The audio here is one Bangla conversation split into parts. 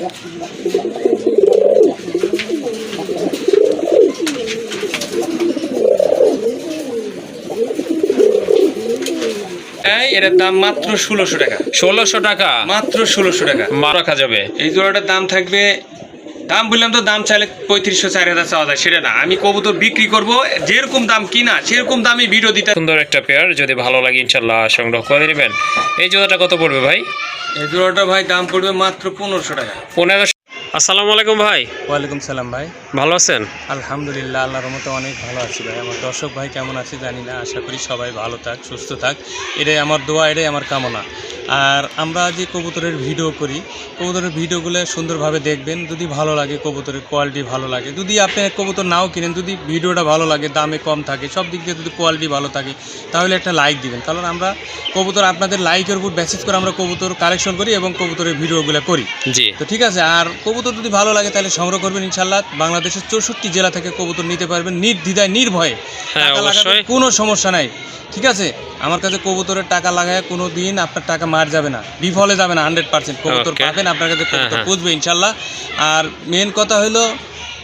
এটার দাম মাত্র 1600 টাকা। 1600 টাকা মাত্র 1600 টাকা রাখা যাবে। এই জোড়াটার দাম থাকবে, দাম বললাম তো, দাম চাইলে 3500 4000 চাওয়া যায়, সেটা না। আমি কবুতর বিক্রি করব, যেরকম দাম কিনা সেরকম দামই ভিডিও দিতে। সুন্দর একটা পেয়ার, যদি ভালো লাগে ইনশাল্লাহ সংগ্রহ করে নেবেন। এই জোড়াটা কত পড়বে ভাই? এই জোড়াটা ভাই দাম পড়বে মাত্র 1500 টাকা। 1500। আসসালামু আলাইকুম ভাই। ওয়ালাইকুম সালাম ভাই। ভালো আছেন? আলহামদুলিল্লাহ, আল্লাহর রহমতে অনেক ভালো আছি ভাই। আমার দর্শক ভাই কেমন আছে জানি না, আশা করি সবাই ভালো থাক, সুস্থ থাক, এটাই আমার দোয়া, এটাই আমার কামনা। আর আমরা যে কবুতরের ভিডিও করি, কবুতরের ভিডিওগুলো সুন্দরভাবে দেখবেন। যদি ভালো লাগে, কবুতরের কোয়ালিটি ভালো লাগে, যদি আপনি কবুতর নাও কিনেন, যদি ভিডিওটা ভালো লাগে, দামে কম থাকে, সব দিক দিয়ে যদি কোয়ালিটি ভালো থাকে, তাহলে একটা লাইক দিবেন। কারণ আমরা কবুতর আপনাদের লাইকের উপর বেসিস করে আমরা কবুতর কালেকশন করি এবং কবুতরের ভিডিওগুলো করি। জি, তো ঠিক আছে। আর কবুতর যদি ভালো লাগে তাহলে সংগ্রহ করবেন ইনশাল্লাহ। বাংলাদেশের 64 জেলা থেকে কবুতর নিতে পারবেন নির্দ্বিধায়, নির্ভয়ে। টাকা লাগাবে কোনো সমস্যা নাই, ঠিক আছে। আমার কাছে কবুতরের টাকা লাগায় কোনো দিন আপনার টাকা মার যাবে না, বিফলে যাবে না। 100% কবুতর পাবেন, আপনার কাছে কবুতর পুষবে ইনশাল্লাহ। আর মেন কথা হলো,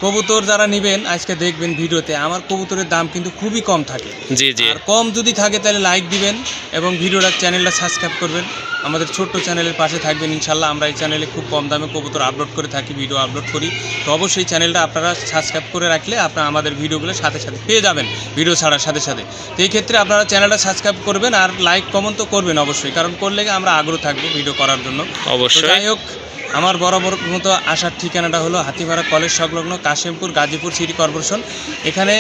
কবুতর যারা নেবেন আজকে দেখবেন ভিডিওতে, আমার কবুতরের দাম কিন্তু খুবই কম থাকে। জি জি। আর কম যদি থাকে তাহলে লাইক দিবেন এবং ভিডিওটা চ্যানেলটা সাবস্ক্রাইব করবেন, আমাদের ছোট্ট চ্যানেলের পাশে থাকবেন ইনশাল্লাহ। আমরা এই চ্যানেলে খুব কম দামে কবুতর আপলোড করে থাকি, ভিডিও আপলোড করি। তো অবশ্যই চ্যানেলটা আপনারা সাবস্ক্রাইব করে রাখলে আপনারা আমাদের ভিডিওগুলো সাথে সাথে পেয়ে যাবেন, ভিডিও ছাড়ার সাথে সাথে। তো এই ক্ষেত্রে আপনারা চ্যানেলটা সাবস্ক্রাইব করবেন আর লাইক কমেন্ট তো করবেন অবশ্যই, কারণ করলে আমরা আগ্রহ থাকবো ভিডিও করার জন্য অবশ্যই। যাই হোক, আমার বরাবর মতো আসার ঠিকানাটা হলো হাতিভাড়া কলেজ সংলগ্ন কাশিমপুর, গাজীপুর সিটি কর্পোরেশন। এখানে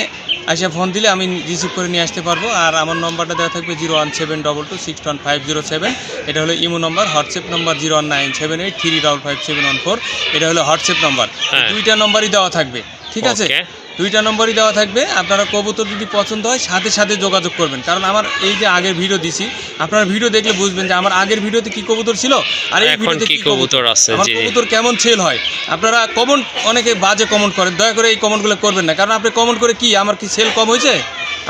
আসে ফোন দিলে আমি রিসিভ করে নিয়ে আসতে পারবো। আর আমার নম্বরটা দেওয়া থাকবে 01722615007। এটা হলো ইমো নম্বর। হোয়াটসঅ্যাপ নম্বর 01978355714। এটা হলো হোয়াটসঅ্যাপ নম্বর। দুইটা নম্বরই দেওয়া থাকবে, ঠিক আছে। দুইটা নম্বরই দেওয়া থাকবে। আপনারা কবুতর যদি পছন্দ হয় সাথে সাথে যোগাযোগ করবেন, কারণ আমার এই যে আগের ভিডিও দিছি, আপনারা ভিডিও দেখলে বুঝবেন যে আমার আগের ভিডিওতে কি কবুতর ছিল আর এই ভিডিওতে কি কবুতর আছে, আমার কবুতর কেমন সেল হয়। আপনারা কমেন্ট, অনেকে বাজে কমেন্ট করেন, দয়া করে এই কমেন্টগুলো করবেন না। কারণ আপনি কমেন্ট করে কি আমার কি সেল কম হয়েছে?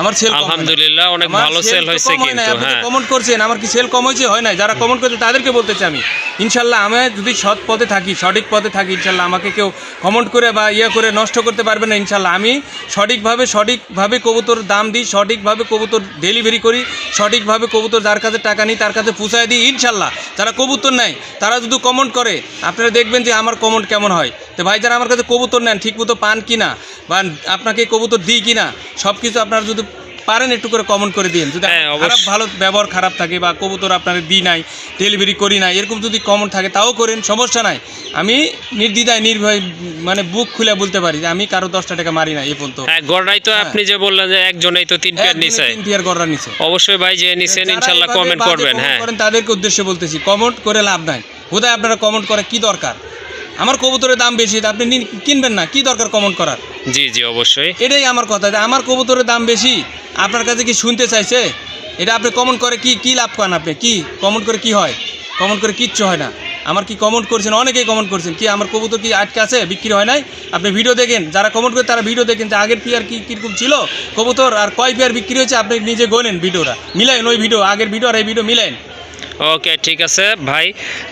আমার সেল আলহামদুলিল্লাহ অনেক ভালো সেল হয়েছে, কিন্তু আপনি কমেন্ট করছেন আমার কি সেল কম হয়েছে? হয় না। যারা কমেন্ট করছে তাদেরকে বলতেছি আমি, ইনশাল্লাহ আমি যদি সৎ পথে থাকি, সঠিক পথে থাকি, ইনশাল্লাহ আমাকে কেউ কমেন্ট করে বা করে নষ্ট করতে পারবে না ইনশাল্লাহ। আমি সঠিকভাবে কবুতর দাম দিই, সঠিকভাবে কবুতর ডেলিভারি করি, সঠিকভাবে কবুতর যার কাছে টাকা নিই তার কাছে পৌঁছায় দিই ইনশাল্লাহ। যারা কবুতর নেয় তারা যদি কমেন্ট করে, আপনারা দেখবেন যে আমার কমেন্ট কেমন হয়। তো ভাই, যারা আমার কাছে কবুতর নেন ঠিক মতো পান কিনা বা আপনাকে কবুতর দিই কিনা, সব কিছু আপনারা যদি পারেন একটু করে কমেন্ট করে দিন। যদি খারাপ, ভালো ব্যবহার খারাপ থাকে বা কবুতর আপনারা দিই নাই, ডেলিভারি করি নাই, এরকম যদি কমেন্ট থাকে তাও করেন, সমস্যা নাই। আমি নির্দ্বিধায় নির্ভয় মানে বুক খুলে বলতে পারি যে আমি কারো 10 টাকা মারি না এ পর্যন্ত। গড়াই তো আপনি যে বললেন যে একজনেই তো 3 পেয়ার নিছে, 3 পেয়ার গড়া নিছে। অবশ্যই ভাই যে নিছেন ইনশাআল্লাহ কমেন্ট করবেন। হ্যাঁ, তাদেরকে উদ্দেশ্যে বলতেছি, কমেন্ট করে লাভ নাই। বোধহয় আপনারা কমেন্ট করে কি দরকার? আমার কবুতরের দাম বেশি, আপনি কিনবেন না, কি দরকার কমেন্ট করার? জি জি, অবশ্যই এটাই আমার কথা, যে আমার কবুতরের দাম বেশি, আপনার কাছে কি শুনতে চাইছে? এটা আপনি কমেন্ট করে কি লাভ করেন? আপনি কি কমেন্ট করে কি হয়? কমেন্ট করে কিচ্ছু হয় না। আমার কি কমেন্ট করছেন? অনেকেই কমেন্ট করছেন কি আমার কবুতর কি আটকে আছে, বিক্রি হয় নাই? আপনি ভিডিও দেখেন, যারা কমেন্ট করে তারা ভিডিও দেখেন যে আগের পেয়ার কীরকম ছিল কবুতর আর কয় পেয়ার বিক্রি হয়েছে, আপনি নিজে গোনেন ভিডিওটা, মিলাইন ওই ভিডিও, আগের ভিডিও আর এই ভিডিও মিলাইন। ওকে, ঠিক আছে ভাই।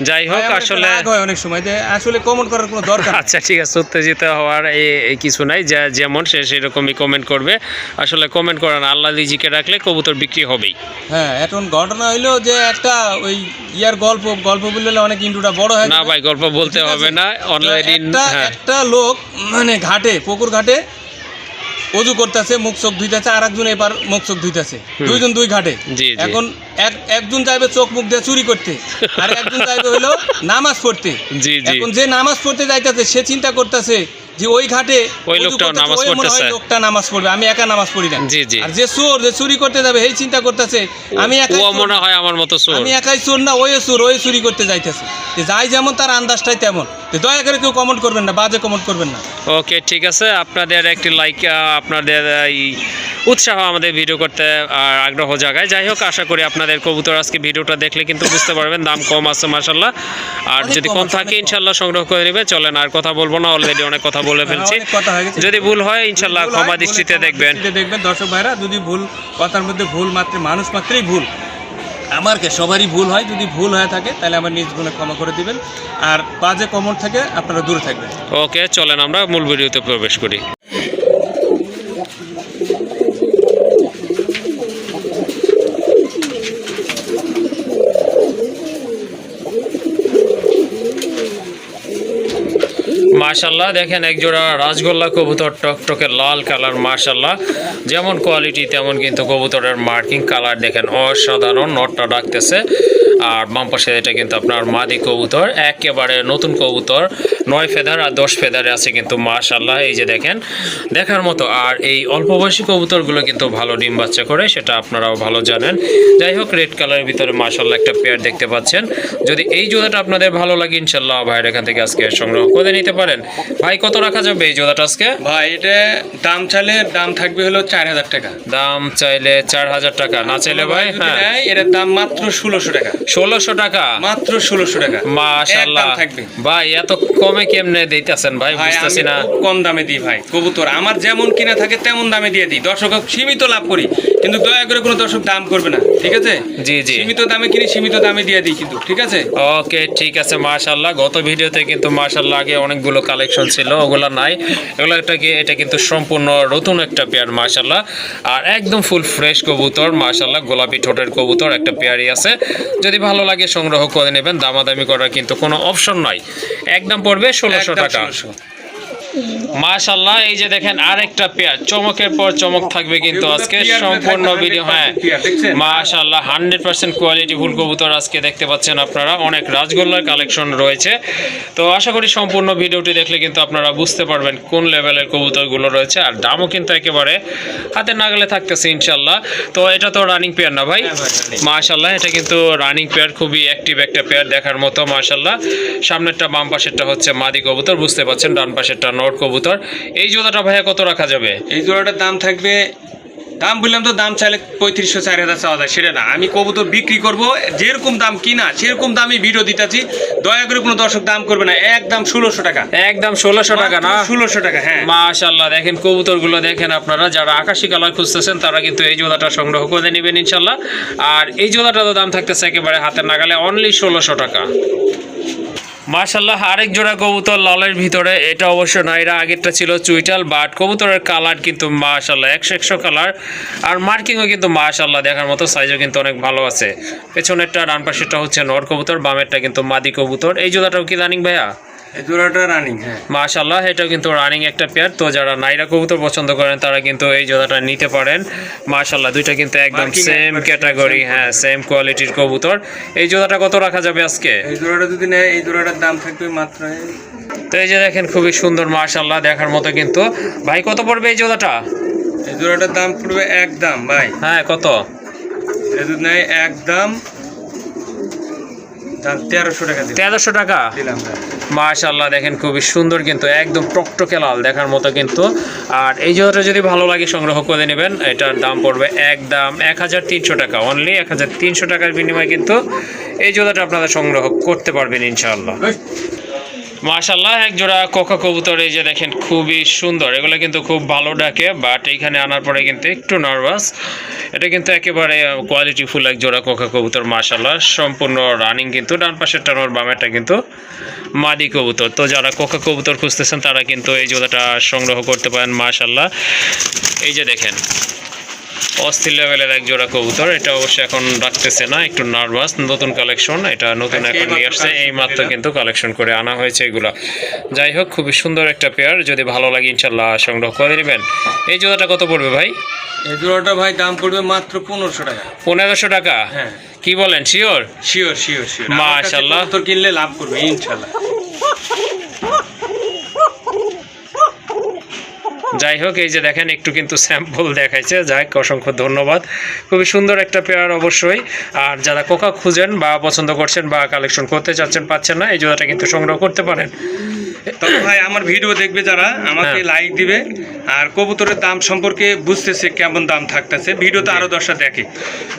যাই হোক, আসলে অনেক সময় যে আসলে কমেন্ট করার কোনো দরকার। আচ্ছা ঠিক আছে, উত্তেজিত হওয়ার কিছু নাই, যেমন সে সেরকমই কমেন্ট করবে। আসলে কমেন্ট করেন, আল্লাহ রিজিকে রাখলে কবুতর বিক্রি হবেই। হ্যাঁ, এখন ঘটনা হইলো যে একটা ওই গল্প বললে অনেক ইন্টুটা বড় হয় না ভাই, গল্প বলতে হবে না। অলরেডি একটা লোক মানে পুকুর ঘাটে অজু করতেছে, মুখ চোখ ধুইতেছে, আর একজন এবার মুখ চোখ ধুইতেছে, দুইজন দুই ঘাটে। এখন একজন যাইবে চোখ মুখ দিয়ে চুরি করতে, আর একজন যাইবে হলো নামাজ পড়তে। এখন যে নামাজ পড়তে যাইতেছে সে চিন্তা করতেছে যে ওই ঘাটে ওই লোকটা নামাজ পড়বে, আমি একা নামাজ পড়ি না। আর যে চোর, যে চুরি করতে যাবে সেই চিন্তা করতেছে আমি একাই, মনে হয় আমার মতো চোর, আমি একাই চোর না, ওই চোর, ওই চুরি করতে যাইতেছে। যাই যেমন তার আন্দাজটাই তেমন। দয়া করে কেউ কমেন্ট করবেন না, বাজে কমেন্ট করবেন না। ওকে, ঠিক আছে। আপনাদের একটি লাইক, আপনাদের এই উৎসাহ আমাদের ভিডিও করতে আগ্রহ জাগায়। যাই হোক, আশা করি আপনাদের কবুতর আজকে ভিডিওটা দেখলে কিন্তু বুঝতে পারবেন দাম কম আছে মাশাআল্লাহ। আর যদি কম থাকে ইনশাআল্লাহ সংগ্রহ করে নেবে। চলেন আর কথা বলবো না, অলরেডি অনেক কথা বলে ফেলছি। যদি ভুল হয় ইনশাআল্লাহ ক্ষমা দৃষ্টিতে দেখবেন। দর্শক ভাইরা, যদি ভুল কথার মধ্যে ভুল মাত্র, মানুষ মাত্রই ভুল, আমার সবারই ভুল হয়, যদি ভুল হয়ে থাকে তাহলে আমার নিজ গুণে ক্ষমা করে দিবেন, আর বাজে কমেন্ট থেকে আপনারা দূরে থাকবেন। ওকে, চলেন আমরা মূল ভিডিওতে প্রবেশ করি। মাশাল্লাহ দেখেন এক জোড়া রাজগোল্লা কবুতর, টকটকে লাল কালার। মাশাল্লাহ যেমন কোয়ালিটি তেমন কিন্তু কবুতরের মার্কিং কালার দেখেন অসাধারণ। নটটা ডাকতেছে, আর বাম পাশে এটা কিন্তু আপনার মাদি কবুতর, একেবারে নতুন কবুতর, 9 ফেদার আর 10 ফেদারে আছে কিন্তু। মাশাল্লাহ এই যে দেখেন দেখার মতো। আর এই অল্প বয়সী কবুতরগুলো কিন্তু ভালো ডিম বাচ্চা করে, সেটা আপনারাও ভালো জানেন। যাই হোক, রেড কালারের ভিতরে মাশাল্লাহ একটা পেয়ার দেখতে পাচ্ছেন। যদি এই জোড়াটা আপনাদের ভালো লাগে ইনশাল্লাহ ভাইয়ের এখান থেকে আজকে সংগ্রহ করে নিতে পারেন। ভাই কত রাখা যাবে এই জোড়াটা আজকে? ভাই এটা দাম চাইলে দাম থাকবে হলো 4000 টাকা। দাম চাইলে 4000 টাকা, না চাইলে ভাই হ্যাঁ এটার দাম মাত্র 1600 টাকা। 1600 টাকা, মাত্র 1600 টাকা। মাশাআল্লাহ থাকবে ভাই, এত কমে কেমনে দিতেছেন ভাই? বুঝতেছি না। কম দামে দিই ভাই কবুতর, আমার যেমন কিনা থাকে তেমন দামে দিয়ে দিই। দর্শক সীমিত লাভ করি, কিন্তু দয়া করে কোনো দর্শক দাম করবে না, ঠিক আছে? জি জি, সীমিত দামে কিনি, সীমিত দামে দিয়ে দিই কিন্তু, ঠিক আছে? ওকে ঠিক আছে। মাশাআল্লাহ গত ভিডিওতে কিন্তু মাশাআল্লাহ আগে অনেকগুলো কালেকশন ছিল, ওগুলা নাই। এটা কিন্তু সম্পূর্ণ নতুন একটা পেয়ার মাশাআল্লাহ, আর একদম ফুল ফ্রেশ কবুতর মাশাআল্লাহ। গোলাপি ঠোঁটের কবুতর একটা পেয়ারই আছে, যদি ভালো লাগে সংগ্রহ করে নেবেন। দামাদামি করার কিন্তু কোনো অপশন নাই, একদম পড়বে 1600 টাকা। মাশাআল্লাহ এই যে দেখেন আরেকটা পেয়ার, চমকের পর চমক থাকবে কিন্তু আজকে সম্পূর্ণ ভিডিও। হ্যাঁ মাশাআল্লাহ 100% কোয়ালিটি ফুল কবুতর আজকে দেখতে পাচ্ছেন আপনারা। অনেক রাজগোল্লার কালেকশন রয়েছে, তো আশা করি সম্পূর্ণ ভিডিওটি দেখলে কিন্তু আপনারা বুঝতে পারবেন কোন লেভেলের কবুতরগুলো রয়েছে, আর দামও কিন্তু একেবারে হাতে নাগালে থাকতেছে ইনশাআল্লাহ। তো এটা তো রানিং পেয়ার না ভাই? মাশাআল্লাহ এটা কিন্তু রানিং পেয়ার, খুবই অ্যাক্টিভ একটা পেয়ার দেখার মতো মাশাআল্লাহ। সামনেরটা বাম পাশেরটা হচ্ছে মাদি কবুতর, বুঝতে পাচ্ছেন, ডান পাশেরটা নর কবুতর। এই জোড়াটা ভাইয়া কত রাখা যাবে? এই জোড়াটার দাম থাকবে, দাম বললাম তো, দাম চাইলে 3500 4000 চাওয়া যায়, সেটা না। আমি কবুতর বিক্রি করব, যেরকম দাম কিনা সেরকম দামই ভিডিও দিতেছি। দয়া করে কোনো দর্শক দাম করবে না, একদম 1600 টাকা। একদম 1600 টাকা না? 1600 টাকা, হ্যাঁ। মাশাআল্লাহ দেখেন কবুতরগুলো দেখেন আপনারা, যারা আকাশী কালার খুঁজতেছেন তারা কিন্তু এই জোড়াটা সংগ্রহ করে নেবেন ইনশাআল্লাহ। আর এই জোড়াটারও দাম থাকতেছে একেবারে হাতের নাগালে, অনলি 1600 টাকা। মাশাআল্লাহ আরেক জোড়া কবুতর লালের ভিতরে, এটা অবশ্য নাইরা, আগেরটা ছিল চুইটাল, বাট কবুতরের কালার কিন্তু মাশাআল্লাহ 100 কালার, আর মার্কিংও কিন্তু মাশাআল্লাহ দেখার মতো, সাইজও কিন্তু অনেক ভালো আছে। পেছনেরটা ডান পাশেরটা হচ্ছে নর কবুতর, বামেরটা কিন্তু মাদি কবুতর। এই জোড়াটাও কি রানিং ভাইয়া? এই জোড়াটা রানিং, হ্যাঁ মাশাআল্লাহ এটাও কিন্তু রানিং একটা পেয়ার। তো যারা নাইরা কবুতর পছন্দ করেন তারা কিন্তু এই জোড়াটা নিতে পারেন মাশাআল্লাহ। দুইটা কিন্তু একদম সেম ক্যাটাগরি, হ্যাঁ সেম কোয়ালিটির কবুতর। এই জোড়াটা কত রাখা যাবে আজকে? এই জোড়াটা যদি নেয় এই জোড়াটার দাম থাকবে মাত্র, তো এই যে দেখেন খুবই সুন্দর মাশাআল্লাহ দেখার মতো কিন্তু। ভাই কত পড়বে এই জোড়াটা? এই জোড়াটার দাম পড়বে একদম ভাই, হ্যাঁ কত? এই যদি নেয় একদম দাম 1300 টাকা দিলাম। 1300 টাকা দিলাম মাশাআল্লাহ। দেখেন খুবই সুন্দর কিন্তু, একদম টকটকে লাল দেখার মতো কিন্তু। আর এই জোড়াটা যদি ভালো লাগে সংগ্রহ করে নেবেন। এটার দাম পড়বে একদম 1300 টাকা, অনলি 1300 টাকার বিনিময়ে কিন্তু এই জোড়াটা আপনারা সংগ্রহ করতে পারবেন ইনশাআল্লাহ। মাশাআল্লাহ এক জোড়া কোকা কবুতর, এই যে দেখেন খুবই সুন্দর। এগুলো কিন্তু খুব ভালো ডাকে, বাট এইখানে আনার পরে কিন্তু একটু নার্ভাস। এটা কিন্তু একেবারে কোয়ালিটি ফুল এক জোড়া কোকা কবুতর মাশাআল্লাহ, সম্পূর্ণ রানিং কিন্তু। ডান পাশের টানোর বামেরটা কিন্তু মাদি কবুতর। তো যারা কোকা কবুতর খুঁজতেছেন তারা কিন্তু এই জোড়াটা সংগ্রহ করতে পারেন মাশাআল্লাহ। এই যে দেখেন অস্থির লেভেলের এক জোড়া কবুতর। এটা অবশ্যই এখন ডাকতেছে না, একটু নার্ভাস। নতুন কালেকশন, এটা নতুন এখন নিয়ে আসছে, এই মাত্র কিন্তু কালেকশন করে আনা হয়েছে এগুলো। যাই হোক খুবই সুন্দর একটা পেয়ার, যদি ভালো লাগে ইনশাল্লাহ সংগ্রহ করে নেবেন। এই জোড়াটা কত পড়বে ভাই? এই জোড়াটা ভাই দাম পড়বে মাত্র 1500 টাকা। 1500 টাকা? হ্যাঁ। কি বলেন, শিওর? Sure sure sure. মাশাআল্লাহ তোর কিনলে লাভ করবে ইনশাআল্লাহ। যাই হোক এই যে দেখেন একটু কিন্তু স্যাম্পল দেখাইছে, যাই অসংখ্য ধন্যবাদ। খুবই সুন্দর একটা পেয়ার অবশ্যই। আর যারা কোকা খুঁজেন বা পছন্দ করছেন বা কালেকশন করতে চাচ্ছেন পাচ্ছেন না, এই জোড়াটা কিন্তু সংগ্রহ করতে পারেন। তবে ভাই আমার ভিডিও দেখবে যারা আমাকে লাইক দিবে আর কবুতরের দাম সম্পর্কে বুঝতেছে কেমন দাম থাকতেছে ভিডিওতে আরো 10টা দেখে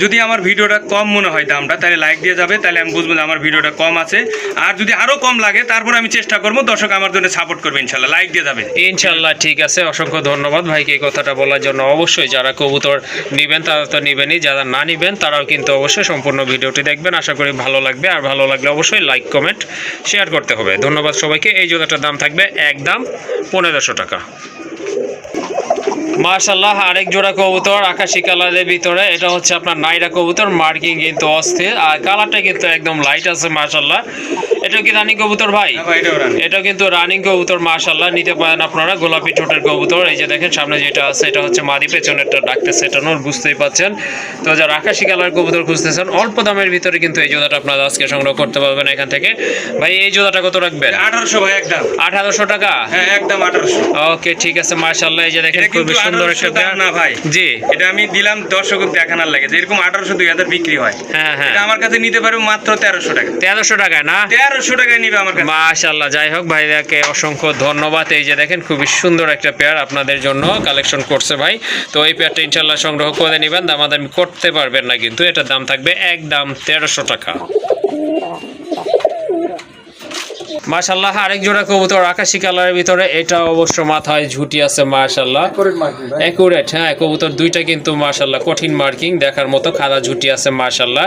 যদি আমার ভিডিওটা কম মনে হয় দামটা তাহলে লাইক দিয়ে যাবে তাহলে আমি বুঝবো যে আমার ভিডিওটা কম আছে আর যদি আরো কম লাগে তারপর আমি চেষ্টা করবো দর্শক আমার জন্য সাপোর্ট করবে ইনশাল্লাহ লাইক দিয়ে যাবে ইনশাল্লাহ ঠিক আছে, অসংখ্য ধন্যবাদ ভাইকে এই কথাটা বলার জন্য। অবশ্যই যারা কবুতর নেবেন তারা তো নেবেনই, যারা না নেবেন তারাও কিন্তু অবশ্যই সম্পূর্ণ ভিডিওটি দেখবেন, আশা করি ভালো লাগবে। আর ভালো লাগলে অবশ্যই লাইক কমেন্ট শেয়ার করতে হবে। ধন্যবাদ সবাইকে। এই জোড়াটার দাম থাকবে একদম 1500 টাকা। মাশাআল্লাহ, আরেক জোড়া কবুতর আকাশি কালারের ভিতরে, এটা হচ্ছে আপনার নাইরা কবুতর, মার্কিং কিন্তু অস্থির আর কালারটা কিন্তু একদম লাইট আছে মাশাআল্লাহ। এটা কি রানিং কবুতর ভাই? এটা কিন্তু রানিং কবুতর মাশাআল্লাহ, নিতে পারেন আপনারা। গোলাপি ঠোঁটের কবুতর, এই যে দেখেন সামনে যেটা আছে এটা হচ্ছে মাদি, পেছনেরটা ডাকতে সেটানোর, বুঝতেই পাচ্ছেন। তো যারা আকাশি কালার কবুতর খুঁজতেছেন অল্প দামের ভিতরে কিন্তু এই জোড়াটা আপনারা আজকে সংগ্রহ করতে পারবেন এখান থেকে। ভাই এই জোড়াটা কত রাখবেন? 1800 ভাই একদম 1800 টাকা। হ্যাঁ একদম 1800। ওকে ঠিক আছে মাশাআল্লাহ। এই যে দেখেন খুব সুন্দর একটা পেয়ার না ভাই, জি এটা আমি দিলাম দর্শকের দেখানোর লাগে, যেরকম 1800 2000 বিক্রি হয়, হ্যাঁ হ্যাঁ, এটা আমার কাছে নিতে পারবে মাত্র 1300 টাকা। 1300 টাকায় না? 1300 টাকায় নিবে আমার কাছে। মাশাআল্লাহ, যাই হোক ভাইয়াকে অসংখ্য ধন্যবাদ। এই যে দেখেন খুবই সুন্দর একটা পেয়ার আপনাদের জন্য কালেকশন করছে ভাই। তো এই পেয়ারটা ইনশাআল্লাহ সংগ্রহ করে নেবেন, দামাদামি করতে পারবেন না কিন্তু, এটার দাম থাকবে একদম 1300 টাকা। মাশাআল্লাহ, আরেক জোড়া কবুতর আকাশি কালারের ভিতরে, এটা অবশ্য মাথায় ঝুটি আছে মাশাআল্লাহ, একুরেট। হ্যাঁ কবুতর দুইটা কিন্তু মাশাআল্লাহ কঠিন মার্কিং, দেখার মতো খাড়া ঝুটি আছে মাশাআল্লাহ।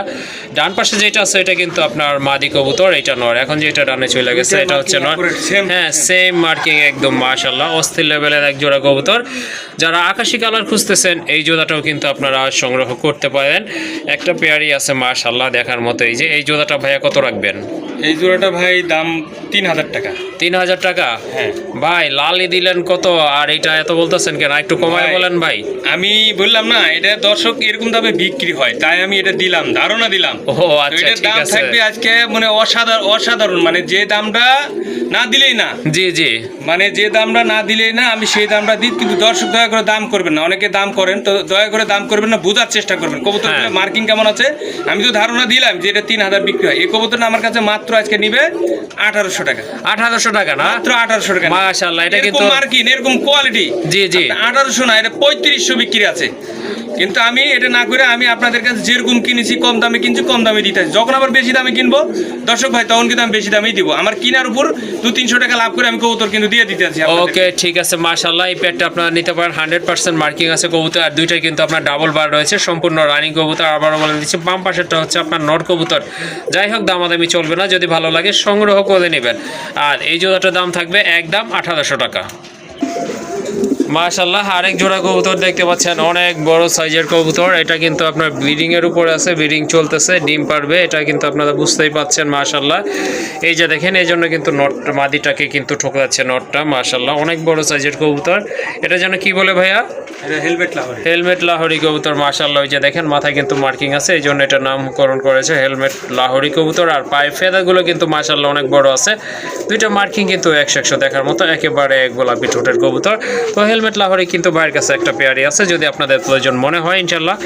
ডান পাশে যেটা আছে এটা কিন্তু আপনার মাদি কবুতর, এটা নর। এখন যেটা ডানে চলে গেছে এটা হচ্ছে নর। হ্যাঁ সেম মার্কিং একদম মাশাআল্লাহ, অস্থির লেভেলের এক জোড়া কবুতর। যারা আকাশি কালার খুঁজতেছেন এই জোড়াটাও কিন্তু আপনারা সংগ্রহ করতে পারেন, একটা পেয়ারই আছে মাশাআল্লাহ দেখার মতো। এই যে এই জোড়াটা ভাইয়া কত রাখবেন? এই জোড়াটা ভাই দাম 3000 টাকা। 3000 টাকা? হ্যাঁ ভাই লালি দিলেন কত আর এটা এত বলতেছেন কেন? একটু কমায় বলেন ভাই। আমি বললাম না এটা দর্শক এরকম দামে বিক্রি হয়, তাই আমি এটা দিলাম, ধারণা দিলাম। ও আচ্ছা এটার ঠিক দাম আছে। থাকবে আজকে মানে অসাধারণ, মানে যে দামটা না দিলেই না, জি জি, মানে যে দামটা না দিলেই না আমি সেই দামটা দিই। কিন্তু দর্শক দয়া করে দাম করবেন না, অনেকে দাম করেন, তো দয়া করে দাম করবেন না, বোঝার চেষ্টা করবেন কবুতর হ্যাঁ। মার্কিং কেমন আছে। আমি তো ধারণা দিলাম যে এটা 3000 বিক্রি হয়, এই কবুতরটা আমার কাছে মাত্র আজকে নিবে 1800 টাকা। 1800 টাকা না? মাত্র 1800 টাকা। মাশাআল্লাহ, এটা কিন্তু মার্কিং এরকম কোয়ালিটি। জি জি, 1800 না, এটা 3500 বিক্রি আছে। কিন্তু আমি এটা না করে আমি আপনাদের কাছে যেরকম কিনেছি কম দামে কিনছি, কম দামে দিতে আছি। যখন আবার বেশি দামে কিনবো দর্শক ভাই তখন কিন্তু আমি বেশি দামেই দিব। আমার কেনার উপর 200-300 টাকা লাভ করে আমি কবুতর কিন্তু দিয়ে দিতে আছি। ওকে ঠিক আছে মাশাআল্লাহ, এই পেয়ারটা আপনারা নিতে পারেন। 100% মার্কিং আছে কবুতর, আর দুইটাই কিন্তু আপনার ডাবল বার রয়েছে, সম্পূর্ণ রানিং কবুতর। আবারও বলে দিচ্ছি বাম পাশেরটা হচ্ছে আপনার নর কবুতর। যাই হোক দামাদামি চলবে না, যদি ভালো লাগে সংগ্রহ করে নেবেন। আর এই জোড়াটার দাম থাকবে একদম 1800 টাকা। মাশাআল্লাহ, আরেক জোড়া কবুতর দেখতে পাচ্ছেন, অনেক বড় সাইজের কবুতর। এটা কিন্তু আপনার ব্রিডিং এর উপরে আছে, ব্রিডিং চলতেছে, ডিম পারবে, এটা কিন্তু আপনারা বুঝতেই পাচ্ছেন মাশাআল্লাহ। এই যে দেখেন এই জন্য কিন্তু নট মাদিটাকে কিন্তু ঠোকাচ্ছে নটটা মাশাআল্লাহ, অনেক বড় সাইজের কবুতর। এটা যেন কি বলে ভাইয়া? এটা হেলমেট লাহোরি। হেলমেট লাহোরি কবুতর মাশাআল্লাহ। ওই যে দেখেন মাথায় কিন্তু মার্কিং আছে, এই জন্য এটা নামকরণ করেছে হেলমেট লাহোরি কবুতর। আর পায়ের ফেদারগুলো কিন্তু মাশাআল্লাহ অনেক বড় আছে, দুইটা মার্কিং কিন্তু 100 দেখার মতো, একেবারে গোলাপি ঠোঁটের কবুতর। তো হেলমেট লাহোরি কিন্তু ভাইয়ের কাছে একটা পেয়ারই আছে, যদি আপনাদের প্রয়োজন মনে হয় ইনশাআল্লাহ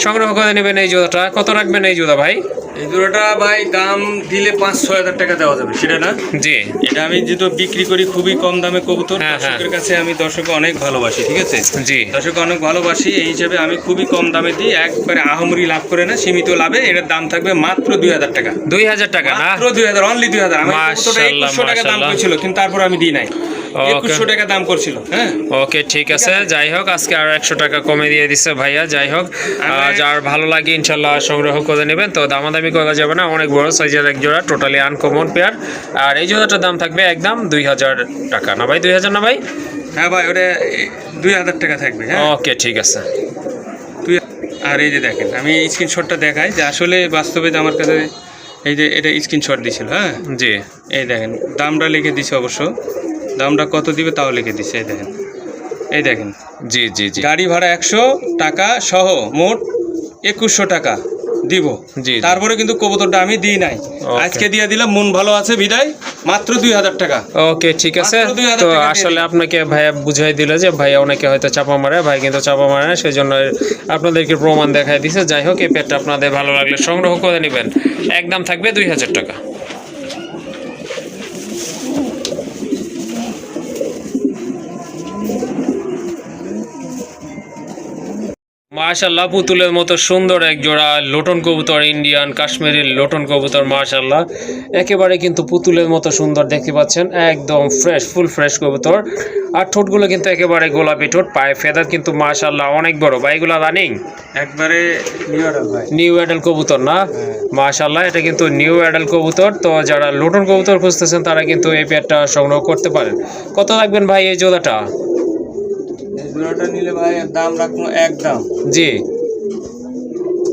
সংগ্রহ করে নেবেন। এই জোড়াটা কত রাখবেন এই জোড়া ভাই? এই জোড়াটা ভাই দাম দিলে 5-6 হাজার টাকা দেওয়া যাবে, সেটা না? জি, এটা আমি যেহেতু বিক্রি করি খুবই কম দামে কবুতর, হ্যাঁ, হ্যাঁ। দর্শকের কাছে আমি দর্শককে অনেক ভালোবাসি, ঠিক আছে? জি, দর্শক অনেক ভালোবাসি, এই হিসাবে আমি খুবই কম দামে দিই, একবারে আহামরি লাভ করে না, সীমিত লাভে। এটার দাম থাকবে মাত্র 2000 টাকা। 2000 টাকা না? মাত্র 2000, অনলি 2000। আমি কবুতরটা মাশাআল্লাহ, 2100 টাকা দাম মাশাআল্লাহ। করছিল, কিন্তু তারপর আমি দিই নাই। 2100 টাকা দাম করছিল। হ্যাঁ ওকে ঠিক আছে, যাই হোক আজকে আর 100 টাকা কমে দিয়ে দিচ্ছে ভাইয়া। যাই হোক যার ভালো লাগে ইনশাল্লাহ সংগ্রহ করে নেবেন। তো দামাদামি করা যাবে না, অনেক বড় সাইজের এক জোড়া, টোটালি আনকমন পেয়ার। আর এই জোড়াটার দাম থাকবে একদম 2000 টাকা না ভাই? 2000 না ভাই? হ্যাঁ ভাই, ওটা 2000 টাকা থাকবে। হ্যাঁ ওকে ঠিক আছে। আর এই যে দেখেন আমি স্ক্রিনশটটা দেখাই যে আসলে বাস্তবে যে আমার কাছে এই যে এটা স্ক্রিনশট দিছিল। হ্যাঁ জি, এই দেখেন দামটা লিখে দিছে, অবশ্য দামটা কত দিবে তাও লিখে দিছে। এই দেখেন, এই দেখেন, জি জি জি, গাড়ি ভাড়া 100 টাকা সহ মোট 2100 টাকা দিব। জি, তারপরে কিন্তু কবুতরটা আমি দিই নাই, আজকে দিয়ে দিলাম, মন ভালো আছে বিদায়, মাত্র 2000 টাকা। ওকে ঠিক আছে। মাত্র 2000 তো টাকা দিয়ে আসলে দিন। আপনাকে ভাইয়া বুঝাই দিল যে ভাইয়া অনেকে হয়তো চাপা মারে, ভাই কিন্তু চাপা মারে না, সেই জন্য আপনাদেরকে প্রমাণ দেখাই দিছে। যাই হোক এই পেটটা আপনাদের ভালো লাগলে সংগ্রহ করে নেবেন, একদম থাকবে 2000 টাকা। মাশাআল্লাহ পুতুলের মতো সুন্দর এক জোড়া লোটন কবুতর, ইন্ডিয়ান কাশ্মীরি লোটন কবুতর মাশাআল্লাহ একেবারে কিন্তু পুতুলের মতো সুন্দর দেখতে পাচ্ছেন, একদম ফ্রেশ ফুল ফ্রেশ কবুতর। আর ঠোঁটগুলো কিন্তু একেবারে গোলাপি ঠোঁট, পায়ে ফেদার কিন্তু মাশাআল্লাহ অনেক বড়। ভাই এগুলো রানিং একবারে নিউ অ্যাডাল্ট ভাই। নিউ অ্যাডাল কবুতর না? মাশাআল্লাহ এটা কিন্তু নিউ অ্যাডাল কবুতর। তো যারা লোটন কবুতর খুঁজতেছেন তারা কিন্তু এই পেয়ারটা সংগ্রহ করতে পারেন। কত রাখবেন ভাই এই জোড়াটা? এই জোড়াটা নিলে ভাই দাম রাখবো একদম জি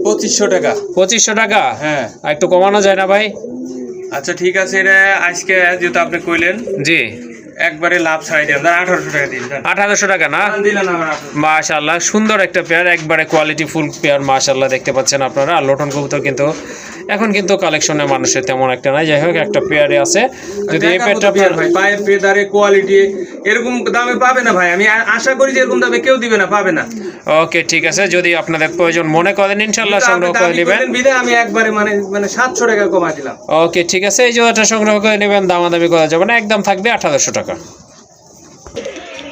2500 টাকা। 2500 টাকা? হ্যাঁ আর একটু কমানো যায় না ভাই? আচ্ছা ঠিক আছে, এটা আজকে যেহেতু আপনি কইলেন জি একবারে লাভ ছাড়াই দেন, 1800 টাকা দিন। 1800 টাকা না? দিলেন আমার মাশাআল্লাহ সুন্দর একটা পেয়ার, একবারে কোয়ালিটি ফুল পেয়ার মাশাআল্লাহ দেখতে পাচ্ছেন আপনারা। আর লোটন কবুতর কিন্তু এখন কিন্তু কালেকশনে মানুষের তেমন একটা নাই, যাই হোক একটা পেয়ারে আছে। যদি এই পেয়ারটা ভাই পায়ের ফেদারে কোয়ালিটি এরকম দামে পাবে না ভাই, আমি আশা করি যে এরকম দামে কেউ দিবে না, পাবে না। ওকে ঠিক আছে, যদি আপনাদের প্রয়োজন মনে করেন ইনশাআল্লাহ সংগ্রহ করে নেবেন। আমি একবারে মানে 700 টাকা কমাই দিলাম। ওকে ঠিক আছে, এই জোড়াটা সংগ্রহ করে নেবেন, দামাদামি করা যাবে না, একদম থাকবে 1800 টাকা।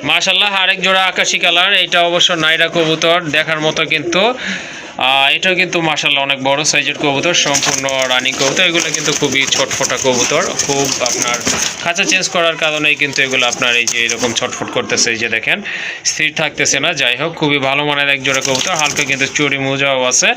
মাশাআল্লাহ আরেক জোড়া আকাশি কালার, এটা অবশ্য নাইরা কবুতর দেখার মতো কিন্তু এটাও কিন্তু মাশাআল্লাহ অনেক বড় সাইজের কবুতর, সম্পূর্ণ রানিং কবুতর। এগুলো কিন্তু খুবই ছটফটা কবুতর, খুব আপনার খাঁচা চেঞ্জ করার কারণেই কিন্তু এগুলো আপনার এই যে এরকম ছটফট করতেছে, এই যে দেখেন স্থির থাকতেছে না। যাই হোক খুবই ভালো মানের এক জোড়া কবুতর, হালকা কিন্তু চুরি মোজাও আছে।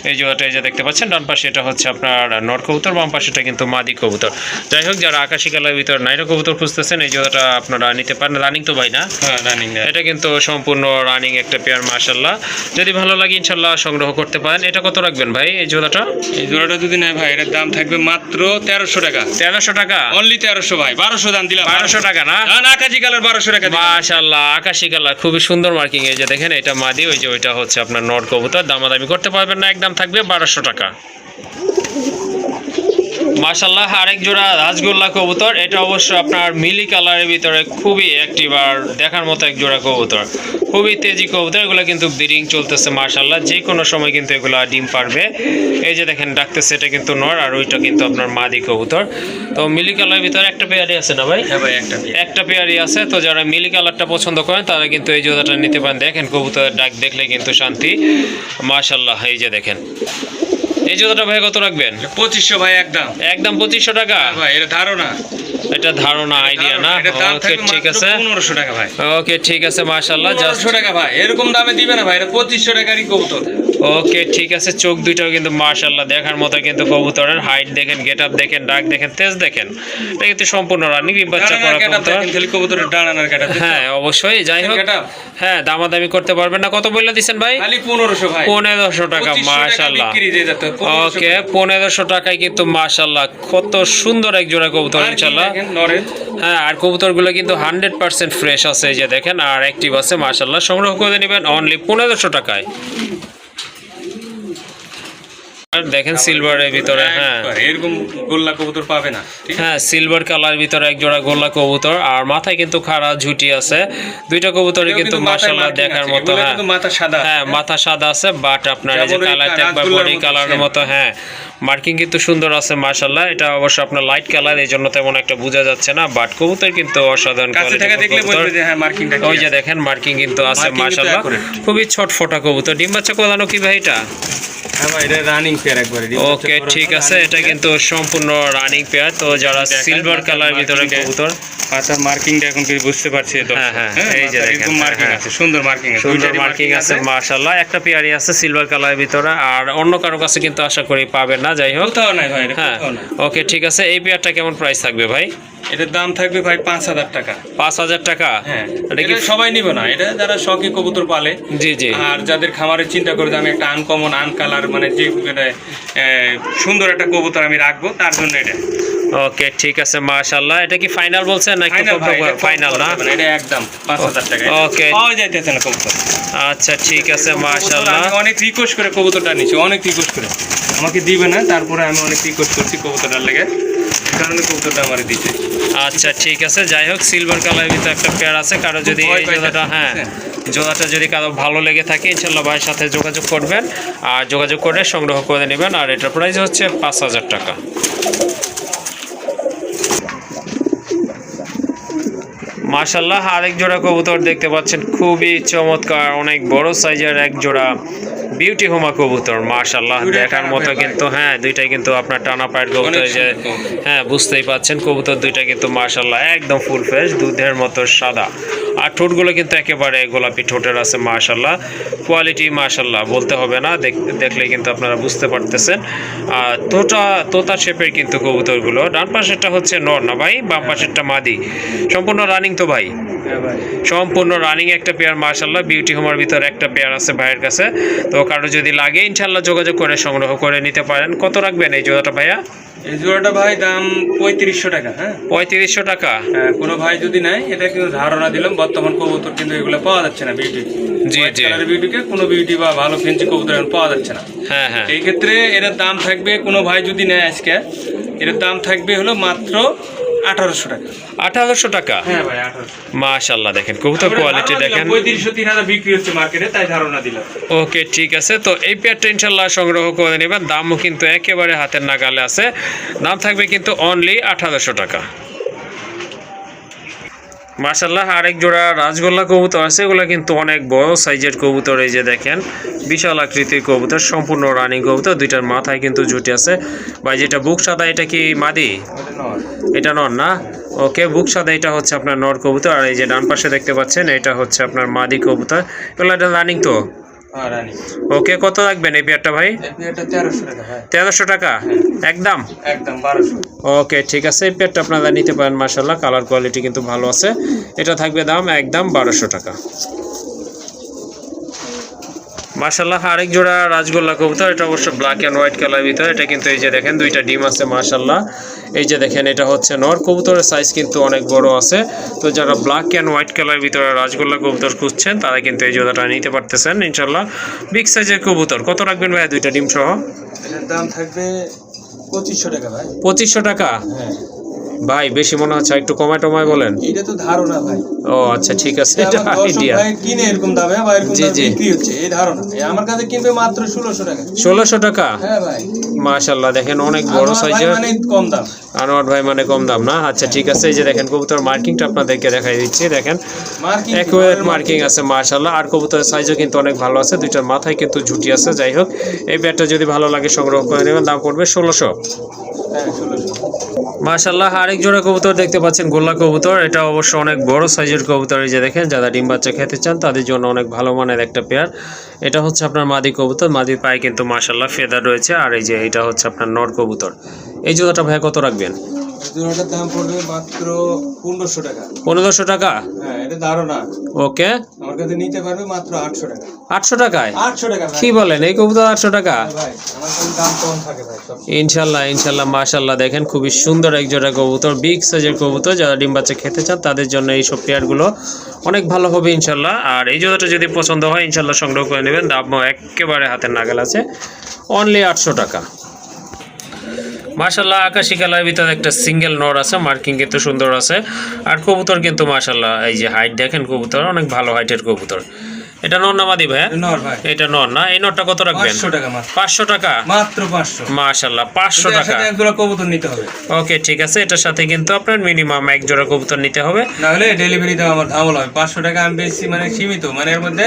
এই জোড়াটা এই যে দেখতে পাচ্ছেন, ডান পাশে এটা হচ্ছে আপনার নর কবুতর, বাম পাশেটা কিন্তু মাদি কবুতর। যাই হোক যারা আকাশি কালারের ভিতর নাইরা কবুতর খুঁজতেছেন এই জোড়াটা আপনারা নিতে পারেন। রানিং তো ভাই না? হ্যাঁ রানিং। এটা কিন্তু সম্পূর্ণ রানিং একটা পেয়ার মাশাআল্লাহ, যদি ভালো লাগে ইনশাআল্লাহ সংগ্রহ করতে পারেন। এটা কত রাখবেন ভাই এই জোড়াটা? এই জোড়াটা যদি নেয় ভাই এর দাম থাকবে মাত্র 1300 টাকা। 1300 টাকা? অনলি 1300 ভাই, 1200 দাম দিলাম। 1200 টাকা না? না আকাশি কালার 1200 টাকা দিলাম। মাশাআল্লাহ আকাশি কালার খুবই সুন্দর মার্কিং, এই যে দেখেন এটা মাদি, ওই যে ওইটা হচ্ছে আপনার নর কবুতর। দামাদামি করতে পারবেন না, একদম থাকবে 1200 টাকা। মাশাআল্লাহ আরেক জোড়া রাজগোল্লা কবুতর, এটা অবশ্য আপনার মিলি কালারের ভিতরে খুবই অ্যাক্টিভ আর দেখার মতো এক জোড়া কবুতর, খুবই তেজি কবুতর। এগুলো কিন্তু ব্রিডিং চলতেছে মাশাআল্লাহ, যে কোনো সময় কিন্তু এগুলো ডিম পারবে। এই যে দেখেন ডাকতেছে, এটা কিন্তু নর আর ওইটা কিন্তু আপনার মাদি কবুতর। তো মিলি কালারের ভিতরে একটা পেয়ারই আছে না ভাই? হ্যাঁ ভাই একটা পেয়ারই আছে। তো যারা মিলি কালারটা পছন্দ করেন তারা কিন্তু এই জোড়াটা নিতে পারেন। দেখেন কবুতরের ডাক দেখলে কিন্তু শান্তি মাশাআল্লাহ। এই যে দেখেন এই জোড়াটা ভাই কত রাখবেন? 2500 ভাই একদম। একদম 2500 টাকা? ভাই এটা ধারণা, এটা ধারণা আইডিয়া না? ওকে ঠিক আছে 1500 টাকা ভাই। ওকে ঠিক আছে মাশাআল্লাহ, জাস্ট 1500 টাকা ভাই, এরকম দামে দিবে না ভাই, এটা 2500 টাকারই কবুতর। ওকে ঠিক আছে, চোখ দুইটাও কিন্তু মাশাআল্লাহ দেখার মতো কিন্তু কবুতরের, হাইট দেখেন, গেটআপ দেখেন, ডাক দেখেন, তেজ দেখেন, এটা কিন্তু সম্পূর্ণ রানিং বাচ্চা করা কবুতর। খালি কবুতরের ডানার গেটআপ। হ্যাঁ অবশ্যই, যাই হোক হ্যাঁ দামাদামি করতে পারবেন না। কত বললে দিচ্ছেন ভাই? খালি 1500 ভাই। 1500 টাকা মাশাআল্লাহ। ওকে 1500 টাকায় কিন্তু মাশাআল্লাহ কত সুন্দর এক জোড়া কবুতর ইনশাআল্লাহ। হ্যাঁ আর কবুতরগুলো কিন্তু 100% ফ্রেশ আছে, এই যে দেখেন, আর অ্যাক্টিভ আছে মাশাআল্লাহ। সংগ্রহ করে নেবেন অনলি 1500 টাকায়। আর দেখেন সিলভারের ভিতরে, হ্যাঁ এরকম গোল্লা কবুতর পাবে না। হ্যাঁ সিলভার কালার ভিতরে এক জোড়া গোল্লা কবুতর, আর মাথায় কিন্তু খাড়া ঝুটি আছে। দুইটা কবুতরই কিন্তু মাশাআল্লাহ দেখার মতো। হ্যাঁ মাথা সাদা, হ্যাঁ মাথা সাদা আছে, বাট আপনার এই যে কালারটা একবার বডি কালারের মতো, হ্যাঁ মার্কিং কিন্তু সুন্দর আছে মাশাআল্লাহ। এটা অবশ্য আপনার লাইট কালার, এই জন্য তেমন একটা বোঝা যাচ্ছে না, বাট কবুতর কিন্তু অসাধারণ কোয়ালিটি। ওই যে দেখেন মার্কিং কিন্তু আছে মাশাআল্লাহ, খুবই ছটফটা কবুতর। ডিম বাচ্চা কোলানো কি ভাই এটা? হ্যাঁ ভাই এটা রানিং পেয়ার একবারে। ওকে ঠিক আছে, এটা কিন্তু সম্পূর্ণ রানিং পেয়ার। তো যারা সিলভার কালার ভিতরে কবুতর, মাথার মার্কিংটা এখন কি বুঝতে পারছি তো? হ্যাঁ হ্যাঁ এই যে দেখেন মার্কিং আছে, সুন্দর মার্কিং আছে, সুন্দর মার্কিং আছে মাশাআল্লাহ। একটা পেয়ারই আছে সিলভার কালারের ভিতরে, আর অন্য কারো কাছে কিন্তু আশা করি পাবেন না। যাই হোক কোথাও নাই ভাই, হ্যাঁ ওকে ঠিক আছে। এই পেয়ারটা কেমন প্রাইস থাকবে ভাই? এটার দাম থাকবে ভাই 5000 টাকা। 5000 টাকা? হ্যাঁ এটা কি সবাই নিবে না, এটা যারা শখে কবুতর পালে। জি জি। আর যাদের খামারের চিন্তা করে যে আমি একটা আনকমন আনকালার মানে যে সুন্দর একটা কবুতর আমি রাখবো, তার জন্য এটা। ওকে ঠিক আছে মাশাআল্লাহ। এটা কি ফাইনাল বলছেন নাকি ফাইনাল না? এটা একদম 5000 টাকা। ওকে পাওয়া যাইতেছে না কবুতর। আচ্ছা ঠিক আছে মাশাআল্লাহ। আমি অনেক রিকোয়েস্ট করে কবুতরটা নিছি, অনেক রিকোয়েস্ট করে, আমাকে দিবে না, তারপরে আমি অনেক রিকোয়েস্ট করছি কবুতরটার লেগে, এই কারণে কবুতরটা আমারে দিতে। আচ্ছা ঠিক আছে, যাই হোক সিলভার কালারের ভিতরে একটা পেয়ার আছে, কারো যদি এই জোড়াটা, হ্যাঁ জোড়াটা যদি কারো ভালো লেগে থাকে ইনশাআল্লাহ ভাইয়ের সাথে যোগাযোগ করবেন, আর যোগাযোগ করে সংগ্রহ করে নেবেন। আর এটার প্রাইস হচ্ছে 5000 টাকা। মাশাআল্লাহ আরেক জোড়া কবুতর দেখতে পাচ্ছেন, খুবই চমৎকার, অনেক বড় সাইজের এক জোড়া বিউটি হোমা কবুতর মাশাআল্লাহ দুইটাই দেখার টানা মতো পায়ের কিন্তু হ্যাঁ দুইটাই কিন্তু আপনার টানা পায়ের কবুতর এই যে সুন্দর কবুতর। হ্যাঁ বুঝতেই পাচ্ছেন কবুতর দুইটা কিন্তু মাশাআল্লাহ একদম ফুল ফ্রেশ দুধের মতো সাদা আর ঠোঁটগুলো কিন্তু একেবারে গোলাপি ঠোঁটের আছে মাশাআল্লাহ কোয়ালিটি মাশাআল্লাহ বলতে হবে না দেখলে কিন্তু আপনারা বুঝতে পারতেছেন আর তোতা শেপের কিন্তু কবুতরগুলো ডান পাশেরটা হচ্ছে নর না ভাই বাম পাশেরটা মাদি সম্পূর্ণ রানিং তো ভাই হ্যাঁ ভাই সম্পূর্ণ রানিং একটা পেয়ার মাশাআল্লাহ বিউটি হোমার ভিতর একটা পেয়ার আছে ভাইয়ের কাছে তো কারো যদি লাগে ইনশাআল্লাহ যোগাযোগ করে সংগ্রহ করে নিতে পারেন কত রাখবেন এই জোড়াটা ভাইয়া এই জোড়াটা ভাই দাম 3500 টাকা। হ্যাঁ 3500 টাকা হ্যাঁ, কোনো ভাই যদি নেয় এটা কিন্তু ধারণা দিলাম বর্তমান কবুতর কিন্তু এগুলো পাওয়া যাচ্ছে না বিউটি জি, জি। বিউটিকে কোনো বিউটি বা ভালো ফেন্সি কবুতর এখন পাওয়া যাচ্ছে না। হ্যাঁ হ্যাঁ এই ক্ষেত্রে এর দাম থাকবে কোনো ভাই যদি নেয় আজকে এর দাম থাকবে হলো মাত্র 1800 টাকা। 1800 টাকা হ্যাঁ ভাই 1800। মাশাআল্লাহ দেখেন কবুতর কোয়ালিটি দেখেন 3500-3000 বিক্রি হচ্ছে মার্কেটে তাই ধারণা দিলাম। ওকে ঠিক আছে তো এই পেয়ারটা ইনশাআল্লাহ সংগ্রহ করে নেবেন দামও কিন্তু একেবারে হাতের নাগালে আছে দাম থাকবে কিন্তু অনলি 1800 টাকা মাশাআল্লাহ আরেক জোড়া রাজগোল্লা কবুতর আছে এগুলো কিন্তু অনেক বড় সাইজের কবুতর এই যে দেখেন বিশাল আকৃতির কবুতর সম্পূর্ণ রানিং কবুতর দুইটার মাথায় কিন্তু জুটি আছে ভাই যেটা বুক সাদা এটা কি মাদি এটা নর না ওকে বুক সাদা এটা হচ্ছে আপনার নর কবুতর আর এই যে ডান পাশে দেখতে পাচ্ছেন এটা হচ্ছে আপনার মাদি কবুতর এগুলো এটা রানিং তো হ্যাঁ রানি। ওকে কত রাখবেন এই পেয়ারটা ভাই এটা 1300 টাকা ভাই। 1300 টাকা একদম একদম 1200। ওকে ঠিক আছে এই পেয়ারটা আপনারা নিতে পারেন মাশাআল্লাহ কালার কোয়ালিটি কিন্তু ভালো আছে এটা থাকবে দাম একদম 1200 টাকা মাশাআল্লাহ আরেক জোড়া রাজগোল্লা কবুতর এটা অবশ্য ব্ল্যাক এন্ড হোয়াইট কালার ভিতর এটা কিন্তু এই যে দেখেন দুইটা ডিম আছে মাশাআল্লাহ এই যে দেখেন এটা হচ্ছে নর কবুতরের সাইজ কিন্তু অনেক বড় আছে তো যারা ব্ল্যাক এন্ড হোয়াইট কালার ভিতরে রাজগোল্লা কবুতর খুঁজছেন তারা কিন্তু এই জোড়াটা নিতে পারতেছেন ইনশাআল্লাহ বিগ সাইজের কবুতর কত রাখবেন ভাই দুইটা ডিম সহ এটার দাম থাকবে 2500 টাকা ভাই। 2500 টাকা হ্যাঁ ভাই বেশি মনে হচ্ছে একটু কমায় বলেন এটা তো ধারণা ভাই। ও আচ্ছা ঠিক আছে এটা আমার দর্শক আইডিয়া ভাই কিনে এরকম দামে বা এরকম জি, দামে জি। বিক্রি হচ্ছে এই ধারণা আমার কাছে কিনবে মাত্র 1600 টাকা। 1600 টাকা হ্যাঁ ভাই মাশাআল্লাহ দেখেন অনেক বড় আমার ভাই সাইজের মানে কম দাম। আনোয়ার ভাই মানে কম দাম না আচ্ছা ঠিক আছে এই যে দেখেন কবুতর মার্কিংটা আপনাদেরকে দেখাই দিচ্ছি দেখেন মার্কিং একুরেট মার্কিং আছে মাশাআল্লাহ আর কবুতরের সাইজও কিন্তু অনেক ভালো আছে দুইটার মাথায় কিন্তু ঝুটি আছে যাই হোক এই ব্যাটটা যদি ভালো লাগে সংগ্রহ করে নেবেন দাম পড়বে 1600 হ্যাঁ 1600। মাশাআল্লাহ আরেক জোড়া কবুতর দেখতে পাচ্ছেন গোল্লা কবুতর এটা অবশ্য অনেক বড় সাইজের কবুতর এই যে দেখেন যারা ডিম বাচ্চা খেতে চান তাদের জন্য অনেক ভালো মানের একটা পেয়ার এটা হচ্ছে আপনার মাদি কবুতর মাদির পায়ে কিন্তু মাশাআল্লাহ ফেদার রয়েছে আর এই যে এটা হচ্ছে আপনার নর কবুতর এই জোড়াটা ভাই কত রাখবেন জোড়াটার দাম পড়বে মাত্র 1500 টাকা। 1500 টাকা হ্যাঁ এটা ধারণা ওকে আমার কাছে নিতে পারবে মাত্র 800 টাকা। 800 টাকায় 800 টাকা ভাই। কি বলেন এই কবুতর 800 টাকা ভাই আমার কাছে দাম কম থাকে ভাই সব। ইনশাল্লাহ মাশাআল্লাহ দেখেন খুবই সুন্দর এক জোড়া কবুতর বিগ সাইজের কবুতর যারা ডিম বাচ্চা খেতে চান তাদের জন্য এই সব পেয়ারগুলো অনেক ভালো হবে ইনশাল্লাহ আর এই জোড়াটা যদি পছন্দ হয় ইনশাল্লাহ সংগ্রহ করে নেবেন দাম একেবারে হাতের নাগাল আছে অনলি 800 টাকা মাশাআল্লাহ আকাশী কালার ভিতরে একটা সিঙ্গেল নর আছে মার্কিং কিন্তু সুন্দর আছে আর কবুতর কিন্তু মাশাআল্লাহ এই যে হাইট দেখেন কবুতর অনেক ভালো হাইটের কবুতর এটা নর না মাদি ভাই নর ভাই এটা নর না এই নরটা কত রাখবেন 500 টাকা মাত্র। 500 টাকা মাত্র 500। মাশাআল্লাহ 500 টাকা এক জোড়া কবুতর নিতে হবে। ওকে ঠিক আছে এটার সাথে কিন্তু আপনার মিনিমাম এক জোড়া কবুতর নিতে হবে না হলে ডেলিভারি দেওয়া আমার ঝামেলা হবে। 500 টাকা আমি বেশি মানে সীমিত মানে এর মধ্যে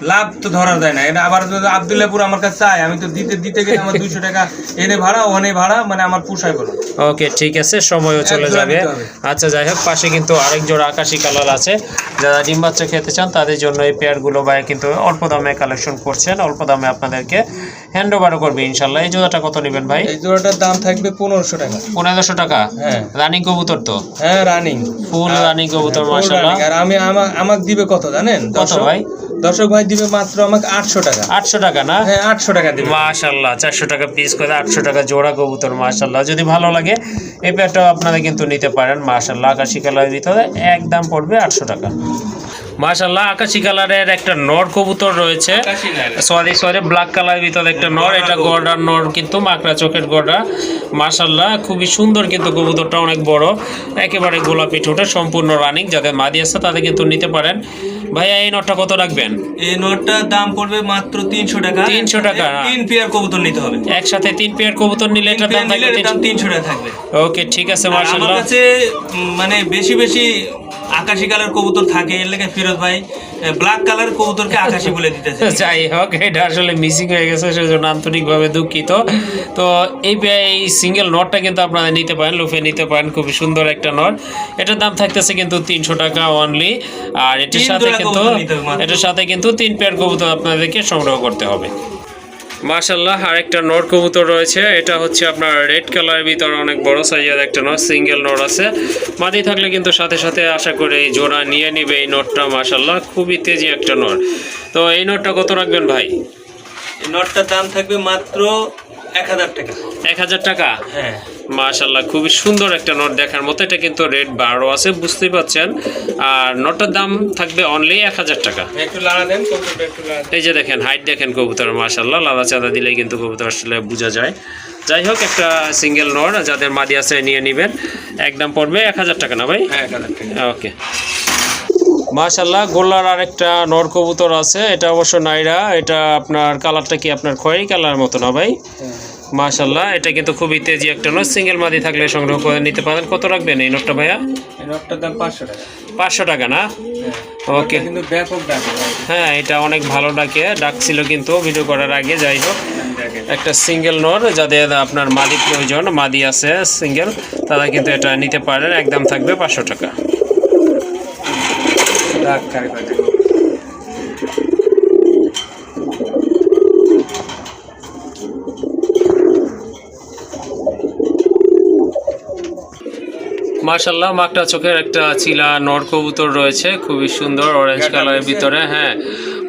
লাভ তো ধরা যায় না। এটা আবার যদি আব্দুল্লাহপুর আমার কাছে চাই আমি তো দিতে গেলে আমার 200 টাকা এনে ভাড়া ওনে ভাড়া মানে আমার পোষায় বলো। ওকে ঠিক আছে সময়ও চলে এক জোড়া যাবে নিতে হবে। আচ্ছা যাই হোক পাশে কিন্তু আরেক জোড়া আকাশী কালার আছে যারা ডিম বাচ্চা খেতে চান তাদের জন্য এই পেয়ারগুলো ভাই কিন্তু অল্প দামে কালেকশন করছেন অল্প দামে আপনাদেরকে হ্যান্ড ওভারও করবে ইনশাল্লাহ এই জোড়াটা কত নেবেন ভাই এই জোড়াটার দাম থাকবে 1500 টাকা। 1500 টাকা হ্যাঁ রানিং কবুতর তো হ্যাঁ রানিং ফুল রানিং কবুতর মাশাআল্লাহ আর আমি আমাকে দিবে কত জানেন কত ভাই দর্শক ভাই দিবে মাত্র আমাকে 800 টাকা। 800 টাকা না হ্যাঁ 800 টাকা দিবে মাশাআল্লাহ 400 টাকা পিস করে 800 টাকা জোড়া কবুতর মাশাআল্লাহ যদি ভালো লাগে এই পেয়ারটাও আপনারা কিন্তু নিতে পারেন মাশাআল্লাহ আকাশী কালারের ভিতরে একদম পড়বে 800 টাকা মাশাআল্লাহ আকাশী কালারের একটা নর কবুতর রয়েছে সরি ব্ল্যাক কালারের ভিতরে একটা নর এটা গর্ডার নর কিন্তু মাকড়া চোখের গর্ডা মাশাআল্লাহ খুবই সুন্দর কিন্তু কবুতরটা অনেক বড় একেবারে গোলাপি ঠোঁটে সম্পূর্ণ রানিং যাদের মাদি আছে তাদের কিন্তু নিতে পারেন ভাইয়া এই নটটা কত রাখবেন এই নোটটার দাম পড়বে মাত্র 300 টাকা। 300 টাকা। 3 পেয়ার কবুতর নিতে হবে। একসাথে 3 পেয়ার কবুতর নিলে এটার দাম থাকবে 300 টাকা থাকবে। ওকে ঠিক আছে আর আমার মাশাআল্লাহ কাছে মানে বেশি আকাশি কালার কবুতর থাকে, এর লেগে ফিরোজ ভাই ব্ল্যাক কালার কবুতরকে আকাশি বলে দিতেছে। যাই হোক, এটা আসলে মিসিং হয়ে গেছে, সেজন্য আন্তরিকভাবে দুঃখিত। তো এই সিঙ্গেল নটটা কিন্তু আপনারা নিতে পারেন, লুফে নিতে পারেন, খুবই সুন্দর একটা নট। এটার দাম থাকতেছে কিন্তু 300 টাকা অনলি। আর এটার সাথে কিন্তু 3 পেয়ার কবুতর আপনাদেরকে সংগ্রহ করতে হবে। মাশাআল্লাহ, আরেকটা নর কবুতর রয়েছে। এটা হচ্ছে আপনার রেড কালারের ভিতরে অনেক বড় সাইজের একটা নর, সিঙ্গেল নর আছে। মাদি থাকলে কিন্তু সাথে সাথে আশা করে এই জোড়া নিয়ে নিবে এই নরটা। মাশাআল্লাহ, খুবই তেজি একটা নর। তো এই নরটা কত রাখবেন ভাই? এই নটটার দাম থাকবে মাত্র 1000 টাকা। 1000 টাকা? হ্যাঁ। মাশাআল্লাহ, খুবই সুন্দর একটা নট দেখার মতো। এটা কিন্তু রেড বারো আছে, বুঝতেই পাচ্ছেন। আর নটটার দাম থাকবে অনলি 1000 টাকা। একটু লাড়া দেন কবুতরটা, একটু লাড়া দেন। এই যে দেখেন, হাইট দেখেন কবুতর, মাশাআল্লাহ, লালা চাঁদা দিলেই কিন্তু কবুতর আসলে বোঝা যায়। যাই হোক, একটা সিঙ্গেল নর যাদের মাদি আছে নিয়ে নেবেন। একদম পড়বে 1000 টাকা না ভাই? হ্যাঁ, 1000 টাকা। ওকে। মাশাআল্লাহ, গোল্লার আরেকটা নর কবুতর আছে। এটা অবশ্য নাইরা। এটা আপনার কালারটা কি আপনার খয়েরি কালার মতো না ভাই? মাশাআল্লাহ, এটা কিন্তু খুবই তেজি একটা নর। সিঙ্গেল মাদি থাকলে সংগ্রহ করে নিতে পারেন। কত রাখবেন এই নটটা ভাইয়া? এই নটটার দাম 500 টাকা। 500 টাকা না? ওকে। কিন্তু ব্যাপক দাম। হ্যাঁ, এটা অনেক ভালো ডাকছিল কিন্তু ভিডিও করার আগে। যাই হোক, একটা সিঙ্গেল নর যাদের আপনার মাদি প্রয়োজন, মাদি আছে সিঙ্গেল, তারা কিন্তু এটা নিতে পারেন। একদম থাকবে 500 টাকা। মাশাআল্লাহ, মাকটা চোখের একটা চিলা নর কবুতর রয়েছে, খুবই সুন্দর অরেঞ্জ কালারের ভিতরে। হ্যাঁ,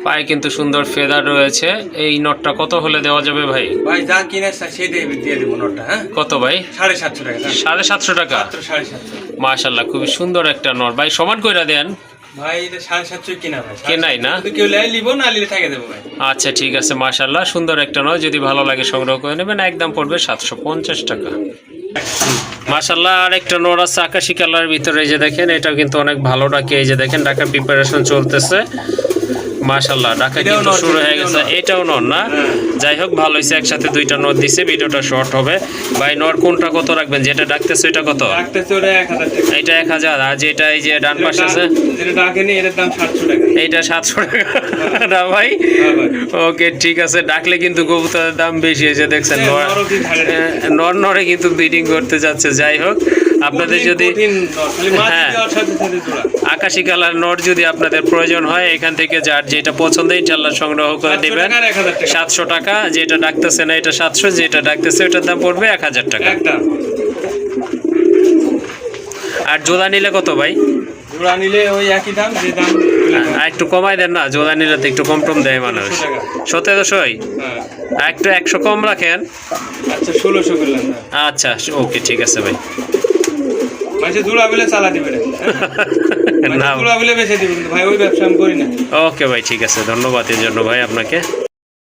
পায়ে কিন্তু সুন্দর ফেদার রয়েছে। এই নটটা কত হলে দেওয়া যাবে ভাই? ভাই যা কিনে সেই দিয়ে দেবো নটটা। হ্যাঁ, কত ভাই? 750 টাকা। 750 টাকা? 750। মাশাআল্লাহ, খুবই সুন্দর একটা নর। ভাই সমান কইরা দেন ভাই। এটা 750 কিনা ভাই, কেনাই না? কেউ লিব না, নিলে থাকে দেবো ভাই। আচ্ছা, ঠিক আছে। মাশাআল্লাহ, সুন্দর একটা নর, যদি ভালো লাগে সংগ্রহ করে নেবেন। একদম পড়বে 750 টাকা। মাশাআল্লাহ, আর একটা নর আছে আকাশি কালারের ভিতরে। এই যে দেখেন, এটাও কিন্তু অনেক ভালো ডাকে। এই যে দেখেন, ডাকার প্রিপারেশন চলতেছে। মাশাআল্লাহ, ডাকা কিন্তু শুরু হয়ে গেছে। এটাও নর না? যাই হোক, ভালো হয়েছে, একসাথে দুইটা নর দিছে, ভিডিওটা শর্ট হবে। ভাই নর কোনটা কত রাখবেন? যেটা ডাকতেছে এটা কত? ডাকতেছে ওটা 1000 টাকা। এটা 1000। আর যেটা এই যে ডান পাশে আছে যেটা ডাকেনি, এটার দাম 700 টাকা। এইটা 700 টাকা না ভাই? ওকে, ঠিক আছে। ডাকলে কিন্তু কবুতরের দাম বেশি হয়েছে, দেখছেন। নরে কিন্তু ব্রিডিং করতে যাচ্ছে। যাই হোক, আপনাদের যদি হ্যাঁ আকাশি কালার নর যদি আপনাদের প্রয়োজন হয়, এখান থেকে যার যেটা পছন্দ ইনশাআল্লাহ সংগ্রহ করে নেবেন। 700 টাকা। যেটা ডাকতেছে না এটা 700, যেটা ডাকতেছে ওটার দাম পড়বে 1000 টাকা। আর জোড়া নিলে কত ভাই? জোড়া নিলে ওই একই দাম, যে দাম। একটু কমাই দেন না, জোড়া নিলে তো একটু কম টম দেয় মানুষ। 1700? একটু 100 কম রাখেন। আচ্ছা, 1600 করলাম। আচ্ছা, ওকে, ঠিক আছে ভাই। মাঝে জোড়া বলে চালা দিবে না, জোড়া বলে বেঁচে দিবে, কিন্তু ভাই ওই ব্যবসা আমি করি না। ওকে ভাই, ঠিক আছে। ধন্যবাদ এর জন্য ভাই আপনাকে।